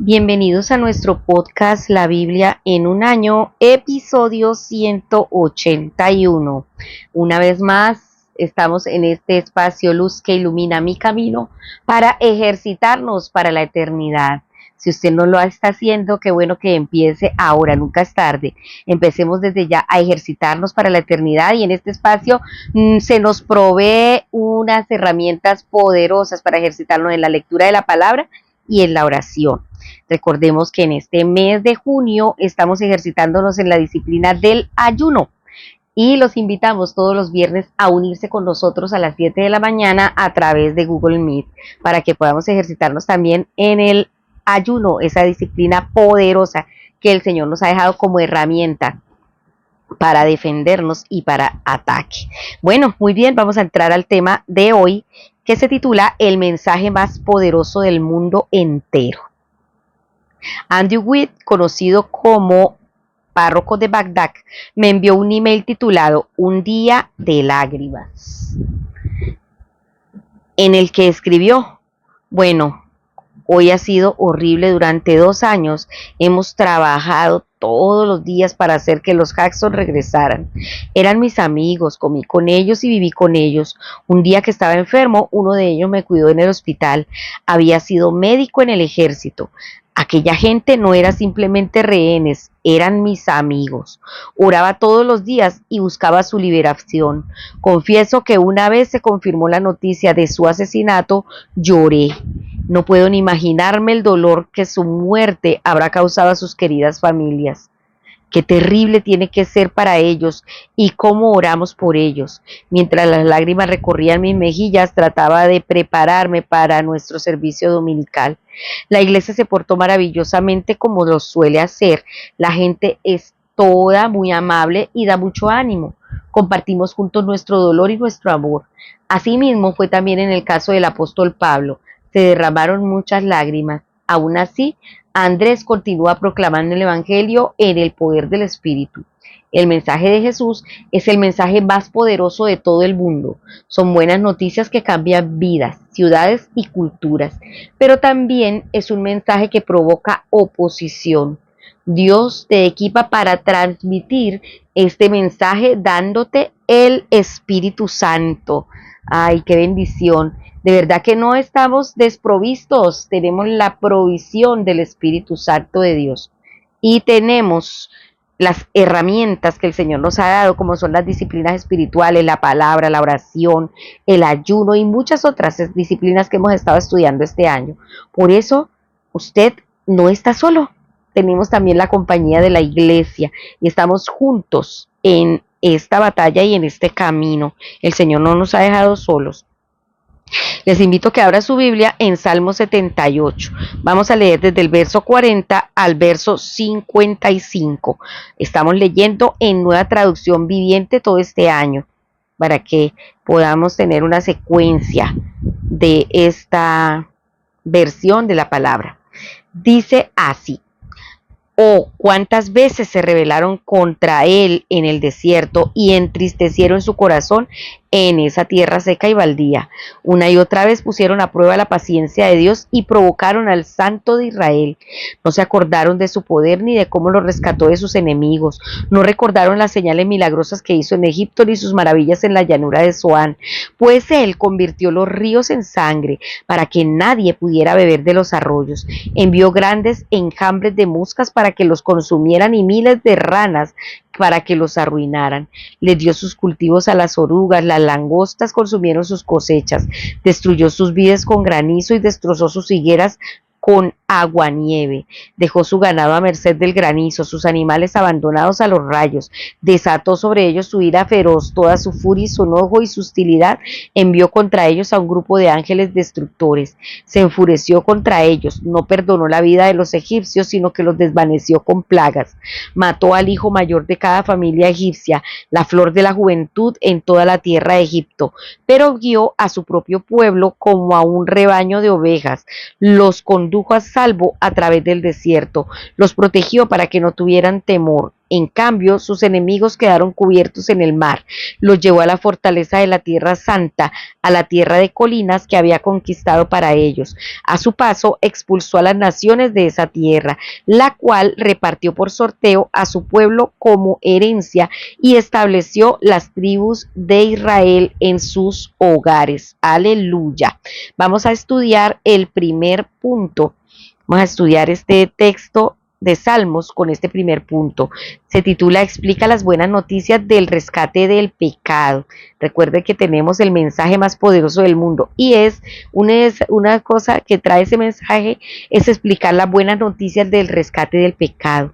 Bienvenidos a nuestro podcast La Biblia en un año, episodio 181. Una vez más, estamos en este espacio Luz que ilumina mi camino para ejercitarnos para la eternidad. Si usted no lo está haciendo, qué bueno que empiece ahora, nunca es tarde. Empecemos desde ya a ejercitarnos para la eternidad y en este espacio se nos provee unas herramientas poderosas para ejercitarnos en la lectura de la palabra y en la oración. Recordemos que en este mes de junio estamos ejercitándonos en la disciplina del ayuno y los invitamos todos los viernes a unirse con nosotros a las 7 de la mañana a través de Google Meet para que podamos ejercitarnos también en el ayuno, esa disciplina poderosa que el Señor nos ha dejado como herramienta para defendernos y para ataque. Bueno, muy bien, vamos a entrar al tema de hoy que se titula El mensaje más poderoso del mundo entero. Andrew Witt, conocido como párroco de Bagdad, me envió un email titulado Un día de lágrimas, en el que escribió: bueno, hoy ha sido horrible. Durante 2 años hemos trabajado todos los días para hacer que los Jackson regresaran. Eran mis amigos, comí con ellos y viví con ellos. Un día que estaba enfermo, uno de ellos me cuidó en el hospital. Había sido médico en el ejército. Aquella gente no era simplemente rehenes, eran mis amigos. Oraba todos los días y buscaba su liberación. Confieso que una vez se confirmó la noticia de su asesinato, lloré. No puedo ni imaginarme el dolor que su muerte habrá causado a sus queridas familias. Qué terrible tiene que ser para ellos y cómo oramos por ellos. Mientras las lágrimas recorrían mis mejillas, trataba de prepararme para nuestro servicio dominical. La iglesia se portó maravillosamente como lo suele hacer. La gente es toda muy amable y da mucho ánimo. Compartimos juntos nuestro dolor y nuestro amor. Asimismo fue también en el caso del apóstol Pablo. Se derramaron muchas lágrimas. Aún así, Andrés continúa proclamando el Evangelio en el poder del Espíritu. El mensaje de Jesús es el mensaje más poderoso de todo el mundo. Son buenas noticias que cambian vidas, ciudades y culturas, pero también es un mensaje que provoca oposición. Dios te equipa para transmitir este mensaje dándote el Espíritu Santo. ¡Ay, qué bendición! De verdad que no estamos desprovistos, tenemos la provisión del Espíritu Santo de Dios y tenemos las herramientas que el Señor nos ha dado, como son las disciplinas espirituales, la palabra, la oración, el ayuno y muchas otras disciplinas que hemos estado estudiando este año. Por eso, usted no está solo. Tenemos también la compañía de la iglesia y estamos juntos en esta batalla y en este camino. El Señor no nos ha dejado solos. Les invito a que abra su Biblia en Salmo 78. Vamos a leer desde el verso 40 al verso 55. Estamos leyendo en Nueva Traducción Viviente todo este año para que podamos tener una secuencia de esta versión de la palabra. Dice así: Oh, cuántas veces se rebelaron contra él en el desierto y entristecieron su corazón en esa tierra seca y baldía. Una y otra vez pusieron a prueba la paciencia de Dios y provocaron al Santo de Israel. No se acordaron de su poder ni de cómo lo rescató de sus enemigos. No recordaron las señales milagrosas que hizo en Egipto ni sus maravillas en la llanura de Zoán. Pues él convirtió los ríos en sangre para que nadie pudiera beber de los arroyos. Envió grandes enjambres de moscas para que los consumieran y miles de ranas para que los arruinaran. Les dio sus cultivos a las orugas, las langostas consumieron sus cosechas, destruyó sus vides con granizo y destrozó sus higueras con aguanieve. Dejó su ganado a merced del granizo, sus animales abandonados a los rayos. Desató sobre ellos su ira feroz, toda su furia y su enojo y su hostilidad envió contra ellos a un grupo de ángeles destructores. Se enfureció contra ellos, no perdonó la vida de los egipcios, sino que los desvaneció con plagas. Mató al hijo mayor de cada familia egipcia, la flor de la juventud en toda la tierra de Egipto, pero guió a su propio pueblo como a un rebaño de ovejas. Los condujo a salvo a través del desierto, los protegió para que no tuvieran temor. En cambio, sus enemigos quedaron cubiertos en el mar. Los llevó a la fortaleza de la tierra santa, a la tierra de colinas que había conquistado para ellos. A su paso, expulsó a las naciones de esa tierra, la cual repartió por sorteo a su pueblo como herencia y estableció las tribus de Israel en sus hogares. Aleluya. Vamos a estudiar el primer punto. Vamos a estudiar este texto de Salmos con este primer punto. Se titula Explica las buenas noticias del rescate del pecado. Recuerde que tenemos el mensaje más poderoso del mundo y es una cosa que trae ese mensaje, es explicar las buenas noticias del rescate del pecado.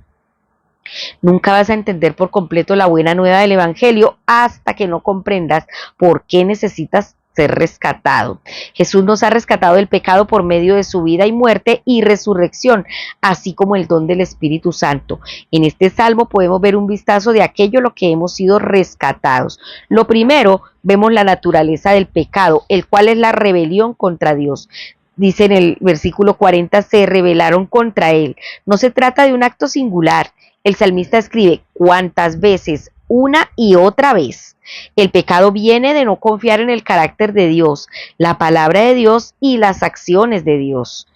Nunca vas a entender por completo la buena nueva del Evangelio hasta que no comprendas por qué necesitas ser rescatado. Jesús nos ha rescatado del pecado por medio de su vida y muerte y resurrección, así como el don del Espíritu Santo. En este salmo podemos ver un vistazo de aquello lo que hemos sido rescatados. Lo primero, vemos la naturaleza del pecado, el cual es la rebelión contra Dios. Dice en el versículo 40, se rebelaron contra él. No se trata de un acto singular. El salmista escribe, ¿cuántas veces? Una y otra vez. El pecado viene de no confiar en el carácter de Dios, la palabra de Dios y las acciones de Dios.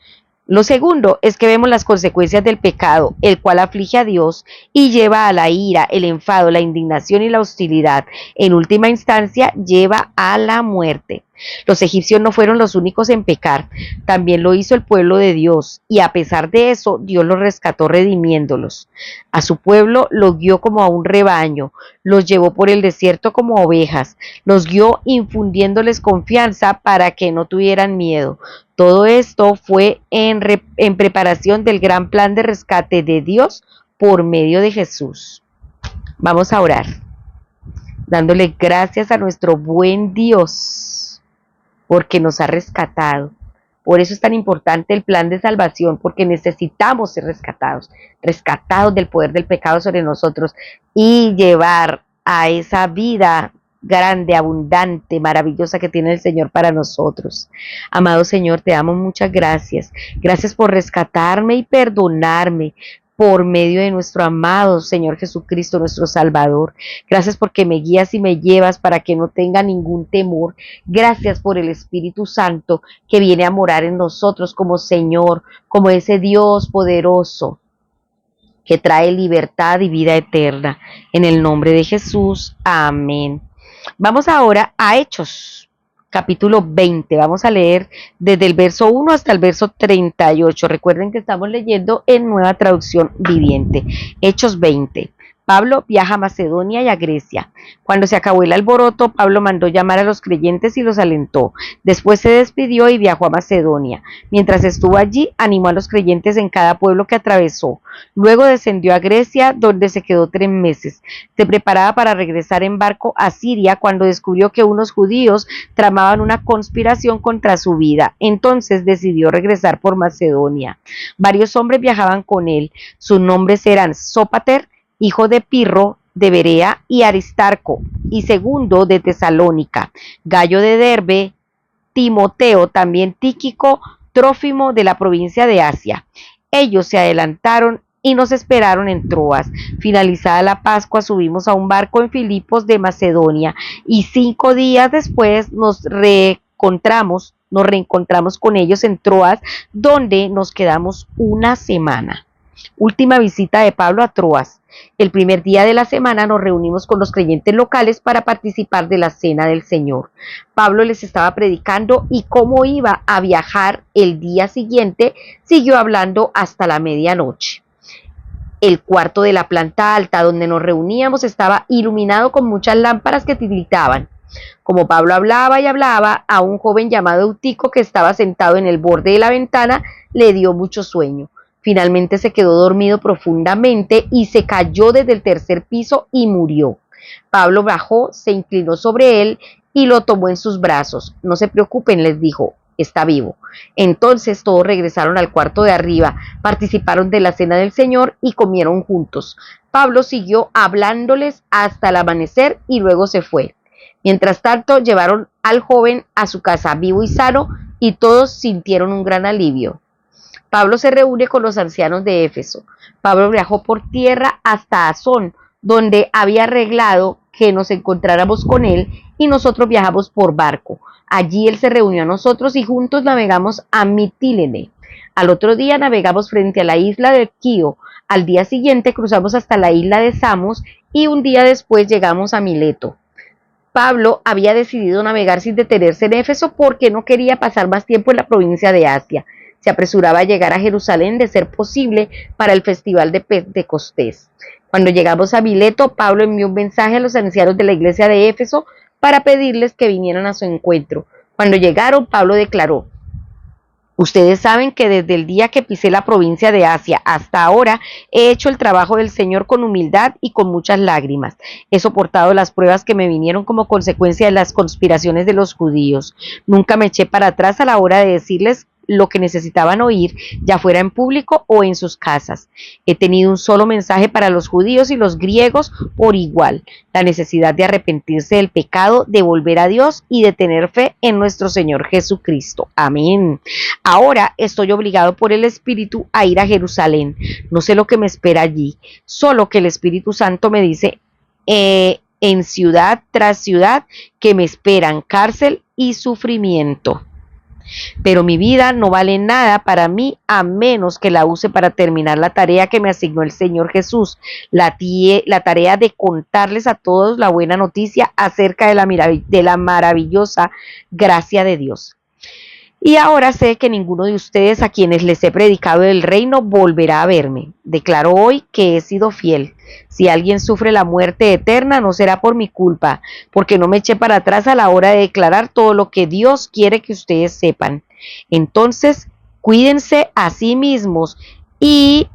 Lo segundo es que vemos las consecuencias del pecado, el cual aflige a Dios y lleva a la ira, el enfado, la indignación y la hostilidad. En última instancia, lleva a la muerte. Los egipcios no fueron los únicos en pecar, también lo hizo el pueblo de Dios, y a pesar de eso, Dios los rescató redimiéndolos. A su pueblo los guió como a un rebaño, los llevó por el desierto como ovejas, los guió infundiéndoles confianza para que no tuvieran miedo. Todo esto fue en preparación del gran plan de rescate de Dios por medio de Jesús. Vamos a orar, dándole gracias a nuestro buen Dios porque nos ha rescatado. Por eso es tan importante el plan de salvación, porque necesitamos ser rescatados, rescatados del poder del pecado sobre nosotros y llevar a esa vida grande, abundante, maravillosa que tiene el Señor para nosotros. Amado Señor, te damos muchas gracias. Gracias por rescatarme y perdonarme por medio de nuestro amado Señor Jesucristo, nuestro Salvador. Gracias porque me guías y me llevas para que no tenga ningún temor. Gracias por el Espíritu Santo que viene a morar en nosotros como Señor, como ese Dios poderoso que trae libertad y vida eterna. En el nombre de Jesús, amén. Vamos ahora a Hechos, capítulo 20. Vamos a leer desde el verso 1 hasta el verso 38. Recuerden que estamos leyendo en Nueva Traducción Viviente. Hechos 20. Pablo viaja a Macedonia y a Grecia. Cuando se acabó el alboroto, Pablo mandó llamar a los creyentes y los alentó. Después se despidió y viajó a Macedonia. Mientras estuvo allí, animó a los creyentes en cada pueblo que atravesó. Luego descendió a Grecia, donde se quedó 3 meses. Se preparaba para regresar en barco a Siria cuando descubrió que unos judíos tramaban una conspiración contra su vida. Entonces decidió regresar por Macedonia. Varios hombres viajaban con él. Sus nombres eran Sópater, hijo de Pirro, de Berea, y Aristarco, y Segundo de Tesalónica, Gallo de Derbe, Timoteo, también Tíquico, Trófimo de la provincia de Asia. Ellos se adelantaron y nos esperaron en Troas. Finalizada la Pascua, subimos a un barco en Filipos de Macedonia, y 5 días después nos reencontramos con ellos en Troas, donde nos quedamos una semana. Última visita de Pablo a Troas. El primer día de la semana nos reunimos con los creyentes locales para participar de la Cena del Señor. Pablo les estaba predicando y como iba a viajar el día siguiente, siguió hablando hasta la medianoche. El cuarto de la planta alta donde nos reuníamos estaba iluminado con muchas lámparas que titilitaban. Como Pablo hablaba y hablaba, a un joven llamado Eutico que estaba sentado en el borde de la ventana le dio mucho sueño. Finalmente se quedó dormido profundamente y se cayó desde el 3er piso y murió. Pablo bajó, se inclinó sobre él y lo tomó en sus brazos. No se preocupen, les dijo, está vivo. Entonces todos regresaron al cuarto de arriba, participaron de la cena del Señor y comieron juntos. Pablo siguió hablándoles hasta el amanecer y luego se fue. Mientras tanto, llevaron al joven a su casa vivo y sano y todos sintieron un gran alivio. Pablo se reúne con los ancianos de Éfeso. Pablo viajó por tierra hasta Asón, donde había arreglado que nos encontráramos con él, y nosotros viajamos por barco. Allí él se reunió a nosotros y juntos navegamos a Mitilene. Al otro día navegamos frente a la isla de Quío. Al día siguiente cruzamos hasta la isla de Samos y un día después llegamos a Mileto. Pablo había decidido navegar sin detenerse en Éfeso porque no quería pasar más tiempo en la provincia de Asia. Se apresuraba a llegar a Jerusalén de ser posible para el festival de Pentecostés. Cuando llegamos a Mileto, Pablo envió un mensaje a los ancianos de la iglesia de Éfeso para pedirles que vinieran a su encuentro. Cuando llegaron, Pablo declaró: ustedes saben que desde el día que pisé la provincia de Asia hasta ahora he hecho el trabajo del Señor con humildad y con muchas lágrimas. He soportado las pruebas que me vinieron como consecuencia de las conspiraciones de los judíos. Nunca me eché para atrás a la hora de decirles lo que necesitaban oír, ya fuera en público o en sus casas. He tenido un solo mensaje para los judíos y los griegos por igual: la necesidad de arrepentirse del pecado, de volver a Dios y de tener fe en nuestro Señor Jesucristo. Amén. Ahora estoy obligado por el Espíritu a ir a Jerusalén. No sé lo que me espera allí, solo que el Espíritu Santo me dice en ciudad tras ciudad que me esperan cárcel y sufrimiento. Pero mi vida no vale nada para mí a menos que la use para terminar la tarea que me asignó el Señor Jesús, la tarea de contarles a todos la buena noticia acerca de la maravillosa gracia de Dios. Y ahora sé que ninguno de ustedes a quienes les he predicado el reino volverá a verme. Declaro hoy que he sido fiel. Si alguien sufre la muerte eterna, no será por mi culpa, porque no me eché para atrás a la hora de declarar todo lo que Dios quiere que ustedes sepan. Entonces, cuídense a sí mismos y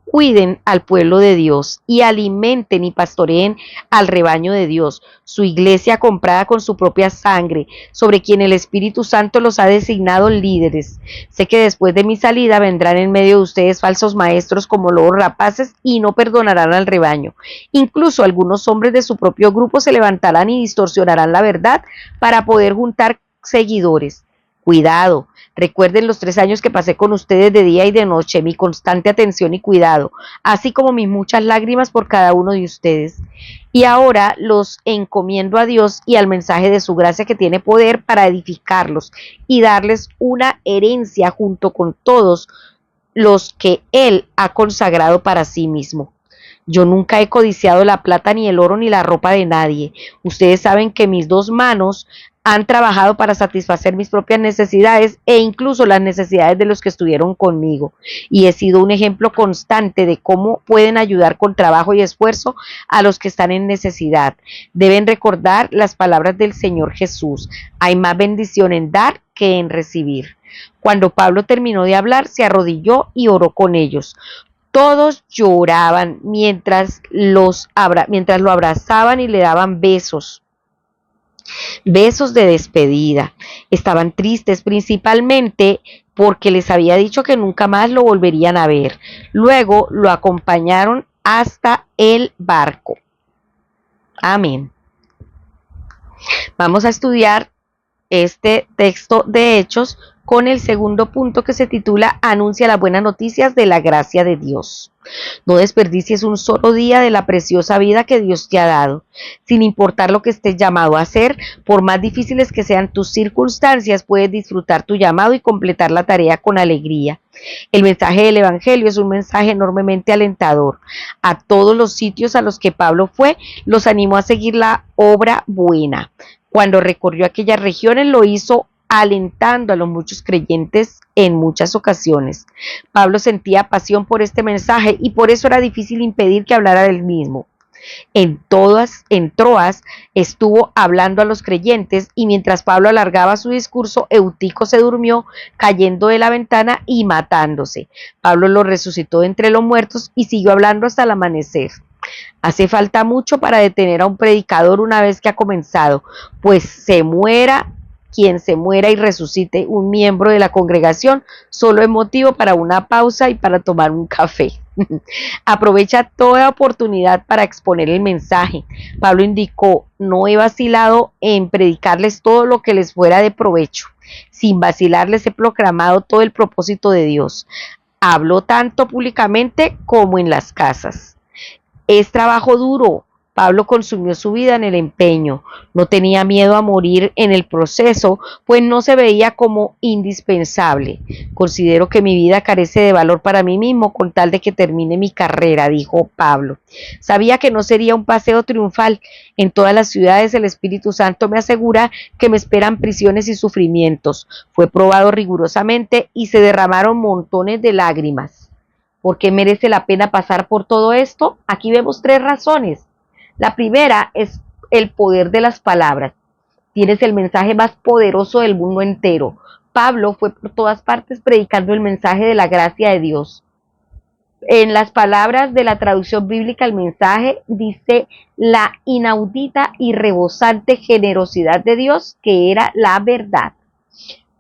cuiden al pueblo de Dios y alimenten y pastoreen al rebaño de Dios, su iglesia comprada con su propia sangre, sobre quien el Espíritu Santo los ha designado líderes. Sé que después de mi salida vendrán en medio de ustedes falsos maestros como lobos rapaces y no perdonarán al rebaño. Incluso algunos hombres de su propio grupo se levantarán y distorsionarán la verdad para poder juntar seguidores. Cuidado. Recuerden los 3 años que pasé con ustedes de día y de noche, mi constante atención y cuidado, así como mis muchas lágrimas por cada uno de ustedes. Y ahora los encomiendo a Dios y al mensaje de su gracia que tiene poder para edificarlos y darles una herencia junto con todos los que Él ha consagrado para sí mismo. Yo nunca he codiciado la plata, ni el oro, ni la ropa de nadie. Ustedes saben que mis 2 manos han trabajado para satisfacer mis propias necesidades e incluso las necesidades de los que estuvieron conmigo. Y he sido un ejemplo constante de cómo pueden ayudar con trabajo y esfuerzo a los que están en necesidad. Deben recordar las palabras del Señor Jesús: hay más bendición en dar que en recibir. Cuando Pablo terminó de hablar, se arrodilló y oró con ellos. Todos lloraban mientras lo abrazaban y le daban besos de despedida. Estaban tristes principalmente porque les había dicho que nunca más lo volverían a ver. Luego lo acompañaron hasta el barco. Amén. Vamos a estudiar este texto de Hechos con el segundo punto, que se titula Anuncia las buenas noticias de la gracia de Dios. No desperdicies un solo día de la preciosa vida que Dios te ha dado. Sin importar lo que estés llamado a hacer, por más difíciles que sean tus circunstancias, puedes disfrutar tu llamado y completar la tarea con alegría. El mensaje del Evangelio es un mensaje enormemente alentador. A todos los sitios a los que Pablo fue, los animó a seguir la obra buena. Cuando recorrió aquellas regiones, lo hizo alentando a los muchos creyentes en muchas ocasiones. Pablo sentía pasión por este mensaje y por eso era difícil impedir que hablara del mismo. En Troas estuvo hablando a los creyentes, y mientras Pablo alargaba su discurso, Eutico se durmió cayendo de la ventana y matándose. Pablo lo resucitó entre los muertos y siguió hablando hasta el amanecer. Hace falta mucho para detener a un predicador una vez que ha comenzado, pues quien se muera y resucite un miembro de la congregación solo es motivo para una pausa y para tomar un café. Aprovecha toda oportunidad para exponer el mensaje. Pablo indicó: no he vacilado en predicarles todo lo que les fuera de provecho. Sin vacilar les he proclamado todo el propósito de Dios. Habló tanto públicamente como en las casas. Es trabajo duro. Pablo consumió su vida en el empeño. No tenía miedo a morir en el proceso, pues no se veía como indispensable. Considero que mi vida carece de valor para mí mismo con tal de que termine mi carrera, dijo Pablo. Sabía que no sería un paseo triunfal. En todas las ciudades el Espíritu Santo me asegura que me esperan prisiones y sufrimientos. Fue probado rigurosamente y se derramaron montones de lágrimas. ¿Por qué merece la pena pasar por todo esto? Aquí vemos 3 razones. La primera es el poder de las palabras. Tienes el mensaje más poderoso del mundo entero. Pablo fue por todas partes predicando el mensaje de la gracia de Dios. En las palabras de la traducción bíblica, el mensaje dice la inaudita y rebosante generosidad de Dios, que era la verdad.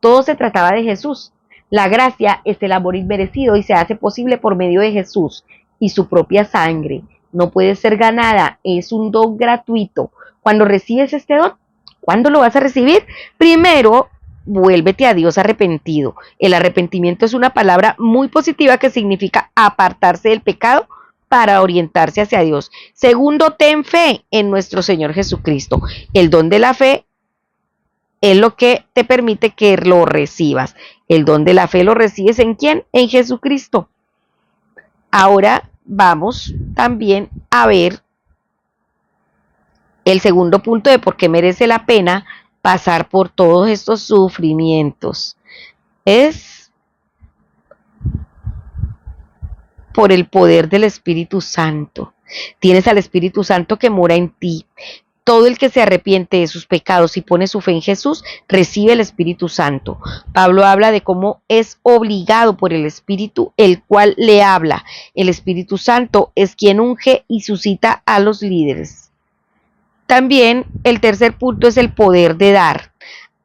Todo se trataba de Jesús. La gracia es el amor inmerecido y se hace posible por medio de Jesús y su propia sangre. No puede ser ganada, es un don gratuito. Cuando recibes este don, ¿cuándo lo vas a recibir? Primero, vuélvete a Dios arrepentido. El arrepentimiento es una palabra muy positiva que significa apartarse del pecado para orientarse hacia Dios. Segundo, ten fe en nuestro Señor Jesucristo. El don de la fe es lo que te permite que lo recibas. El don de la fe lo recibes ¿en quién? En Jesucristo. Ahora vamos también a ver el segundo punto de por qué merece la pena pasar por todos estos sufrimientos. Es por el poder del Espíritu Santo. Tienes al Espíritu Santo que mora en ti. Todo el que se arrepiente de sus pecados y pone su fe en Jesús, recibe el Espíritu Santo. Pablo habla de cómo es obligado por el Espíritu, el cual le habla. El Espíritu Santo es quien unge y suscita a los líderes. También el tercer punto es el poder de dar.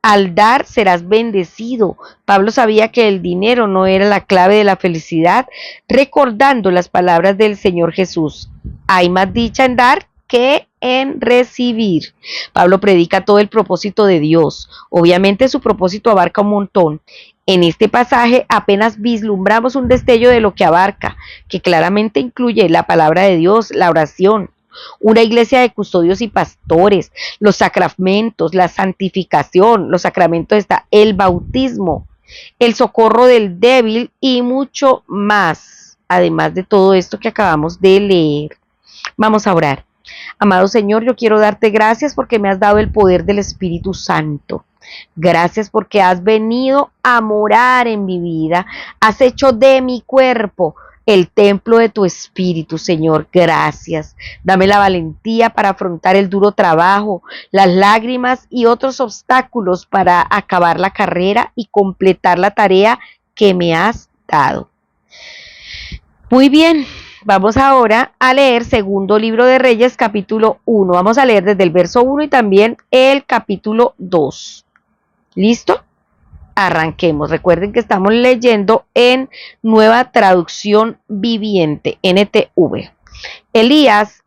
Al dar serás bendecido. Pablo sabía que el dinero no era la clave de la felicidad, recordando las palabras del Señor Jesús. Hay más dicha en dar que en recibir. Pablo predica todo el propósito de Dios. Obviamente su propósito abarca un montón. En este pasaje apenas vislumbramos un destello de lo que abarca, que claramente incluye la palabra de Dios, la oración, una iglesia de custodios y pastores, los sacramentos, la santificación, los sacramentos está el bautismo, el socorro del débil y mucho más, además de todo esto que acabamos de leer. Vamos a orar. Amado Señor, yo quiero darte gracias porque me has dado el poder del Espíritu Santo. Gracias porque has venido a morar en mi vida, has hecho de mi cuerpo el templo de tu Espíritu, Señor. Gracias. Dame la valentía para afrontar el duro trabajo, las lágrimas y otros obstáculos para acabar la carrera y completar la tarea que me has dado. Muy bien, vamos ahora a leer segundo libro de Reyes, capítulo 1. Vamos a leer desde el verso 1 y también el capítulo 2. ¿Listo? Arranquemos. Recuerden que estamos leyendo en Nueva Traducción Viviente, NTV. Elías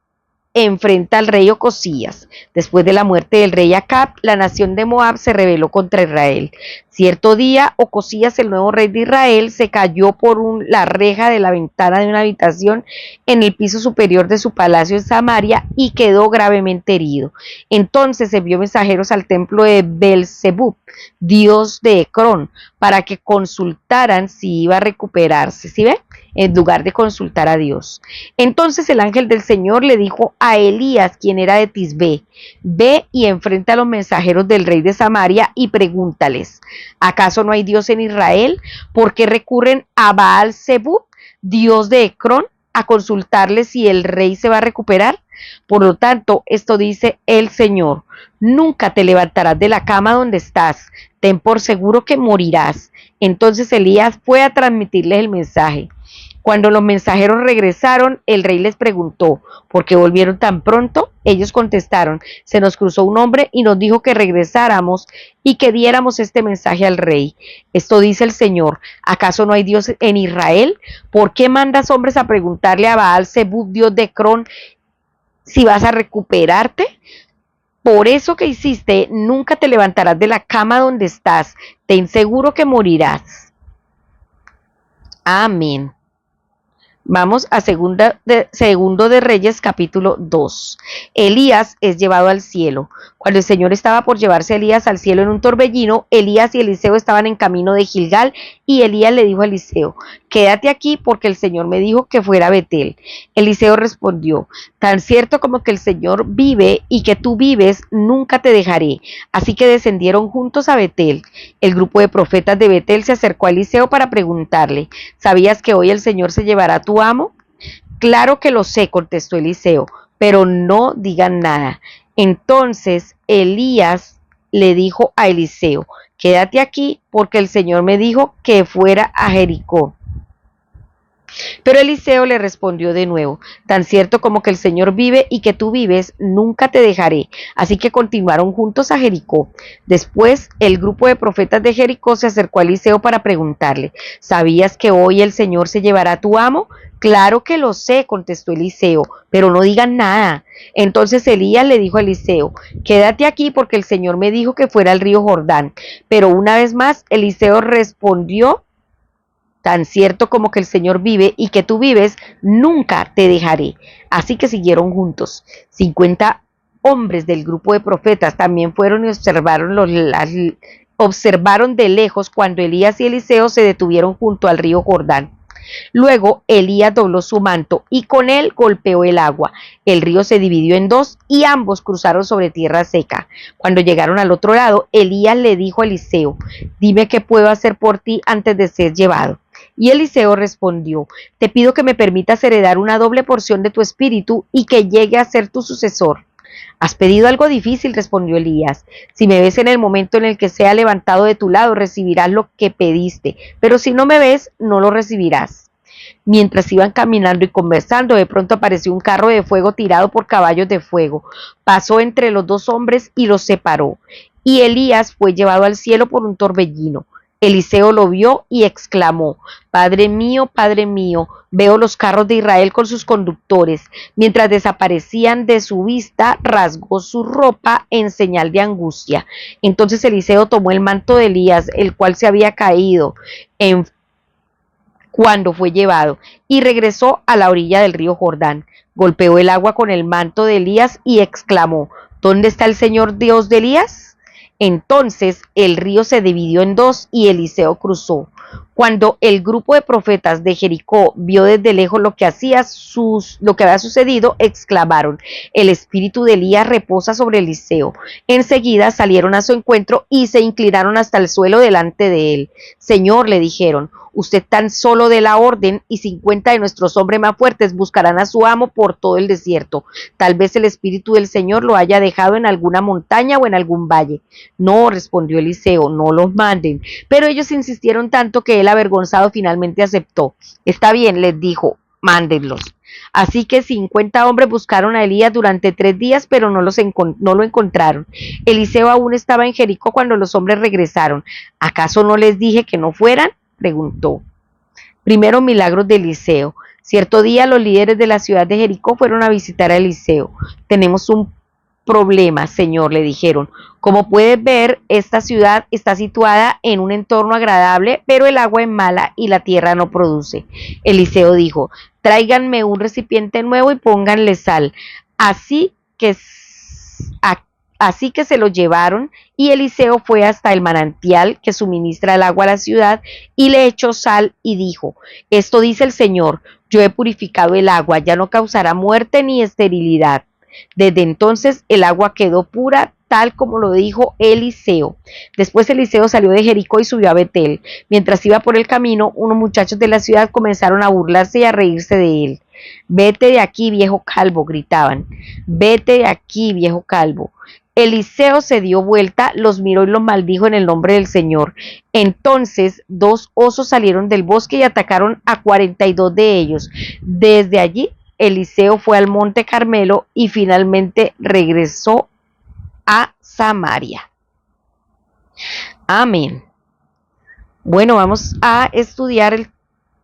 enfrenta al rey Ocosías. Después de la muerte del rey Acab, la nación de Moab se rebeló contra Israel. Cierto día, Ocosías, el nuevo rey de Israel, se cayó por la reja de la ventana de una habitación en el piso superior de su palacio en Samaria y quedó gravemente herido. Entonces envió mensajeros al templo de Belzebub, dios de Ecrón, para que consultaran si iba a recuperarse. ¿Sí ve? En lugar de consultar a Dios. Entonces el ángel del Señor le dijo a Elías, quien era de Tisbé: ve y enfrenta a los mensajeros del rey de Samaria y pregúntales: ¿acaso no hay Dios en Israel? ¿Por qué recurren a Baal-Zebub, dios de Ecrón, a consultarle si el rey se va a recuperar? Por lo tanto, esto dice el Señor: nunca te levantarás de la cama donde estás, ten por seguro que morirás. Entonces Elías fue a transmitirles el mensaje. Cuando los mensajeros regresaron, el rey les preguntó: ¿por qué volvieron tan pronto? Ellos contestaron: se nos cruzó un hombre y nos dijo que regresáramos y que diéramos este mensaje al rey. Esto dice el Señor: ¿acaso no hay Dios en Israel? ¿Por qué mandas hombres a preguntarle a Baal-Zebub, dios de Ecrón, si vas a recuperarte? Por eso que hiciste, nunca te levantarás de la cama donde estás, ten seguro que morirás. Amén. Vamos a Segundo de Reyes, capítulo 2. Elías es llevado al cielo. Cuando el Señor estaba por llevarse a Elías al cielo en un torbellino, Elías y Eliseo estaban en camino de Gilgal, y Elías le dijo a Eliseo: quédate aquí, porque el Señor me dijo que fuera a Betel. Eliseo respondió: tan cierto como que el Señor vive y que tú vives, nunca te dejaré. Así que descendieron juntos a Betel. El grupo de profetas de Betel se acercó a Eliseo para preguntarle: ¿sabías que hoy el Señor se llevará a tu amo? Claro que lo sé, contestó Eliseo, pero no digan nada. Entonces Elías le dijo a Eliseo: quédate aquí, porque el Señor me dijo que fuera a Jericó. Pero Eliseo le respondió de nuevo: tan cierto como que el Señor vive y que tú vives, nunca te dejaré. Así que continuaron juntos a Jericó. Después el grupo de profetas de Jericó se acercó a Eliseo para preguntarle: ¿sabías que hoy el Señor se llevará a tu amo? Claro que lo sé, contestó Eliseo, pero no digan nada. Entonces Elías le dijo a Eliseo: quédate aquí, porque el Señor me dijo que fuera al río Jordán. Pero una vez más Eliseo respondió: tan cierto como que el Señor vive y que tú vives, nunca te dejaré. Así que siguieron juntos. 50 hombres del grupo de profetas también fueron y observaron de lejos cuando Elías y Eliseo se detuvieron junto al río Jordán. Luego Elías dobló su manto y con él golpeó el agua. El río se dividió en dos y ambos cruzaron sobre tierra seca. Cuando llegaron al otro lado, Elías le dijo a Eliseo: dime qué puedo hacer por ti antes de ser llevado. Y Eliseo respondió: te pido que me permitas heredar una doble porción de tu espíritu y que llegue a ser tu sucesor. Has pedido algo difícil, respondió Elías. Si me ves en el momento en el que sea levantado de tu lado, recibirás lo que pediste, pero si no me ves, no lo recibirás. Mientras iban caminando y conversando, de pronto apareció un carro de fuego tirado por caballos de fuego. Pasó entre los dos hombres y los separó. Y Elías fue llevado al cielo por un torbellino. Eliseo lo vio y exclamó: Padre mío, veo los carros de Israel con sus conductores. Mientras desaparecían de su vista, rasgó su ropa en señal de angustia. Entonces Eliseo tomó el manto de Elías, el cual se había caído cuando fue llevado, y regresó a la orilla del río Jordán. Golpeó el agua con el manto de Elías y exclamó: ¿dónde está el Señor Dios de Elías? Entonces el río se dividió en dos y Eliseo cruzó. Cuando el grupo de profetas de Jericó vio desde lejos lo que había sucedido, exclamaron: el espíritu de Elías reposa sobre Eliseo. Enseguida salieron a su encuentro y se inclinaron hasta el suelo delante de él. Señor, le dijeron, usted tan solo dé la orden y 50 de nuestros hombres más fuertes buscarán a su amo por todo el desierto. Tal vez el espíritu del Señor lo haya dejado en alguna montaña o en algún valle. No, respondió Eliseo, no los manden. Pero ellos insistieron tanto que él, avergonzado, finalmente aceptó. Está bien, les dijo, mándenlos. Así que 50 hombres buscaron a Elías durante 3 días, pero no lo encontraron. Eliseo aún estaba en Jericó cuando los hombres regresaron. ¿Acaso no les dije que no fueran?, preguntó. Primero, milagros de Eliseo. Cierto día los líderes de la ciudad de Jericó fueron a visitar a Eliseo. Tenemos un problema, Señor, le dijeron. Como puedes ver, esta ciudad está situada en un entorno agradable, pero el agua es mala y la tierra no produce. Eliseo dijo: tráiganme un recipiente nuevo y pónganle sal. Así que se lo llevaron, y Eliseo fue hasta el manantial que suministra el agua a la ciudad y le echó sal y dijo: esto dice el Señor, yo he purificado el agua, ya no causará muerte ni esterilidad. Desde entonces el agua quedó pura, tal como lo dijo Eliseo. Después Eliseo salió de Jericó y subió a Betel. Mientras iba por el camino, unos muchachos de la ciudad comenzaron a burlarse y a reírse de él. Vete de aquí, viejo calvo, gritaban. Vete de aquí, viejo calvo. Eliseo se dio vuelta, los miró y los maldijo en el nombre del Señor. Entonces 2 osos salieron del bosque y atacaron a 42 de ellos. Desde allí Eliseo fue al monte Carmelo y finalmente regresó a Samaria. Amén. Bueno, vamos a estudiar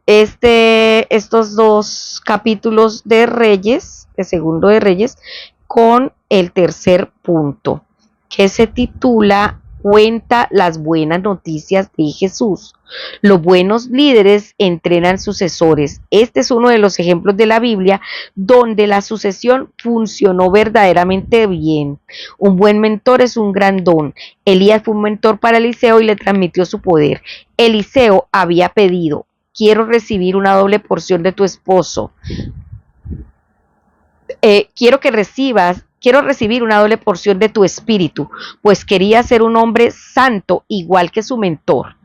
estos 2 capítulos de Reyes, de Segundo de Reyes, con el tercer punto, que se titula cuenta las buenas noticias de Jesús. Los buenos líderes entrenan sucesores. Este es uno de los ejemplos de la Biblia donde la sucesión funcionó verdaderamente bien. Un buen mentor es un gran don. Elías fue un mentor para Eliseo y le transmitió su poder. Eliseo había pedido: quiero recibir una doble porción de tu esposo. Quiero recibir una doble porción de tu espíritu, pues quería ser un hombre santo igual que su mentor.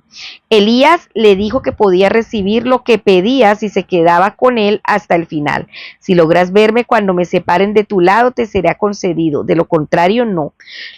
Elías le dijo que podía recibir lo que pedía si se quedaba con él hasta el final. Si logras verme cuando me separen de tu lado, te será concedido. De lo contrario, no.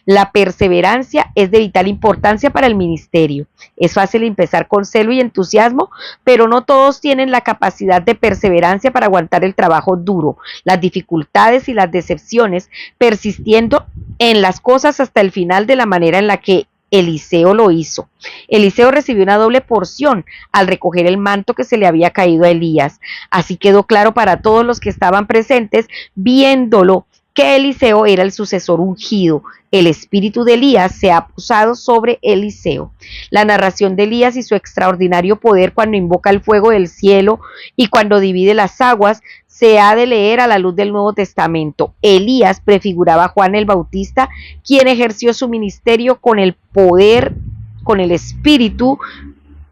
La perseverancia es de vital importancia para el ministerio. Es fácil empezar con celo y entusiasmo, pero no todos tienen la capacidad de perseverancia para aguantar el trabajo duro, las dificultades y las decepciones, persistiendo en las cosas hasta el final de la manera en la que Eliseo lo hizo. Eliseo recibió una doble porción al recoger el manto que se le había caído a Elías. Así quedó claro para todos los que estaban presentes, viéndolo, que Eliseo era el sucesor ungido. El espíritu de Elías se ha posado sobre Eliseo. La narración de Elías y su extraordinario poder cuando invoca el fuego del cielo y cuando divide las aguas se ha de leer a la luz del Nuevo Testamento. Elías prefiguraba a Juan el Bautista, quien ejerció su ministerio con el poder, con el espíritu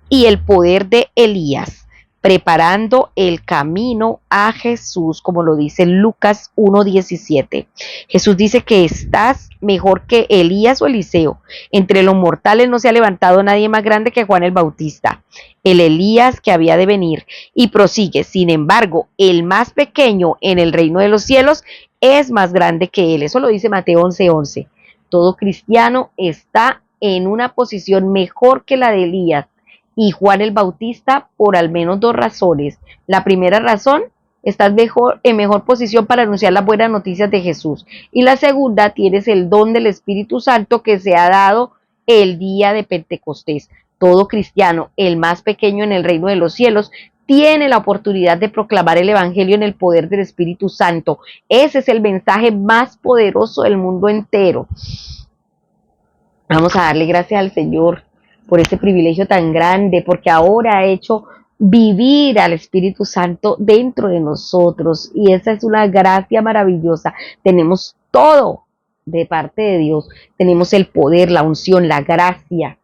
y el poder de Elías, preparando el camino a Jesús, como lo dice Lucas 1:17. Jesús dice que estás mejor que Elías o Eliseo. Entre los mortales no se ha levantado nadie más grande que Juan el Bautista, el Elías que había de venir. Y prosigue: sin embargo, el más pequeño en el reino de los cielos es más grande que él. Eso lo dice Mateo 11:11. Todo cristiano está en una posición mejor que la de Elías y Juan el Bautista por al menos dos razones. La primera razón: estás en mejor posición para anunciar las buenas noticias de Jesús. Y la segunda: tienes el don del Espíritu Santo que se ha dado el día de Pentecostés. Todo cristiano, el más pequeño en el reino de los cielos, tiene la oportunidad de proclamar el Evangelio en el poder del Espíritu Santo. Ese es el mensaje más poderoso del mundo entero. Vamos a darle gracias al Señor por ese privilegio tan grande, porque ahora ha hecho vivir al Espíritu Santo dentro de nosotros, y esa es una gracia maravillosa. Tenemos todo de parte de Dios, tenemos el poder, la unción, la gracia.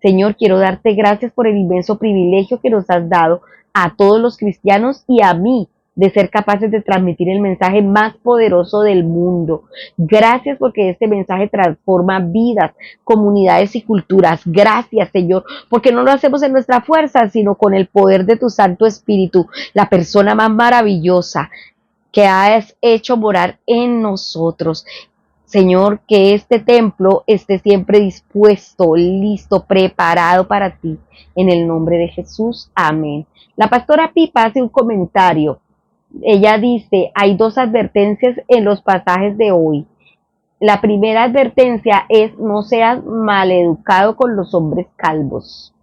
Señor, quiero darte gracias por el inmenso privilegio que nos has dado a todos los cristianos y a mí, de ser capaces de transmitir el mensaje más poderoso del mundo. Gracias porque este mensaje transforma vidas, comunidades y culturas. Gracias, Señor, porque no lo hacemos en nuestra fuerza, sino con el poder de tu Santo Espíritu, la persona más maravillosa que has hecho morar en nosotros. Señor, que este templo esté siempre dispuesto, listo, preparado para ti. En el nombre de Jesús, amén. La pastora Pipa hace un comentario. Ella dice: hay dos advertencias en los pasajes de hoy. La primera advertencia es: no seas maleducado con los hombres calvos.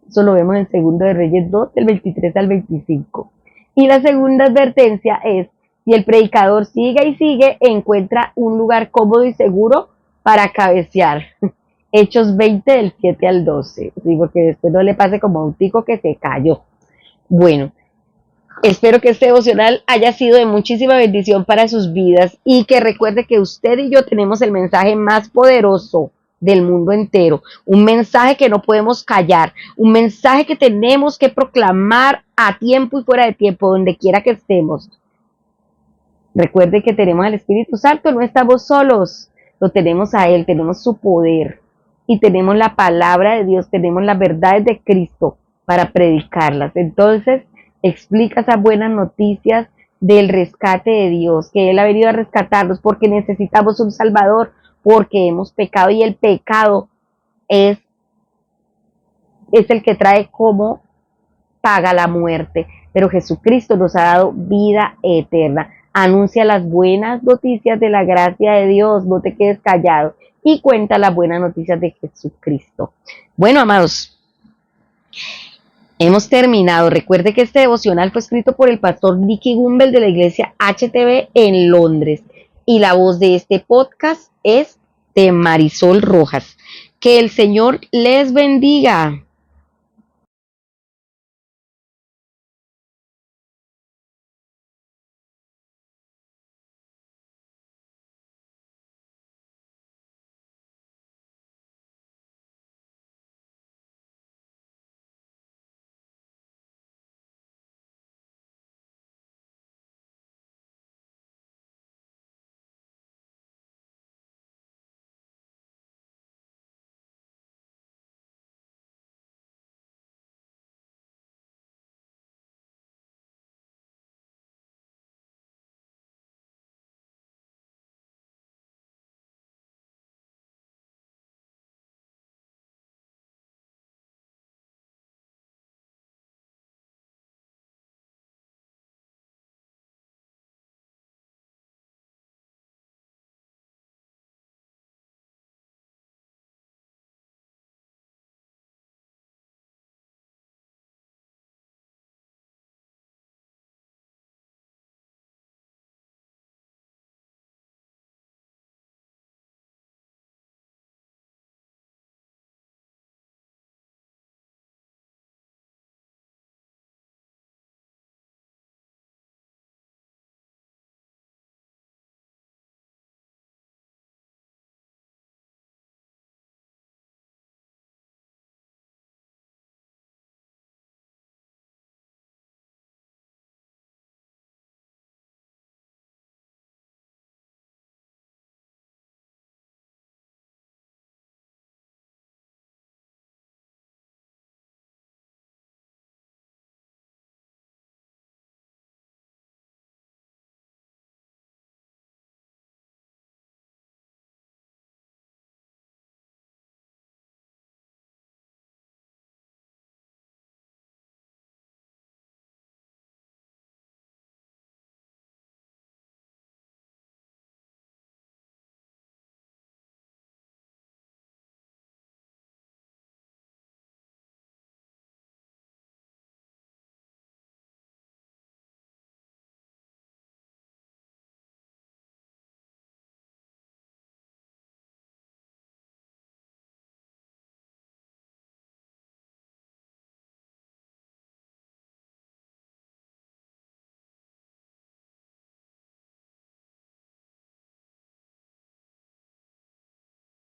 Eso lo vemos en 2 de Reyes 2, del 23 al 25. Y la segunda advertencia es: si el predicador sigue y sigue, encuentra un lugar cómodo y seguro para cabecear. Hechos 20, del 7 al 12. Sí, porque después no le pase como a un tico que se cayó. Bueno, espero que este devocional haya sido de muchísima bendición para sus vidas y que recuerde que usted y yo tenemos el mensaje más poderoso del mundo entero, un mensaje que no podemos callar, un mensaje que tenemos que proclamar a tiempo y fuera de tiempo, donde quiera que estemos. Recuerde que tenemos al Espíritu Santo, no estamos solos, lo tenemos a Él, tenemos su poder y tenemos la palabra de Dios, tenemos las verdades de Cristo para predicarlas. Entonces, explica esas buenas noticias del rescate de Dios, que Él ha venido a rescatarnos porque necesitamos un Salvador, porque hemos pecado y el pecado es el que trae como paga la muerte, pero Jesucristo nos ha dado vida eterna. Anuncia las buenas noticias de la gracia de Dios, no te quedes callado y cuenta las buenas noticias de Jesucristo. Bueno, amados, hemos terminado. Recuerde que este devocional fue escrito por el pastor Nicky Gumbel de la iglesia HTB en Londres y la voz de este podcast es de Marisol Rojas. Que el Señor les bendiga.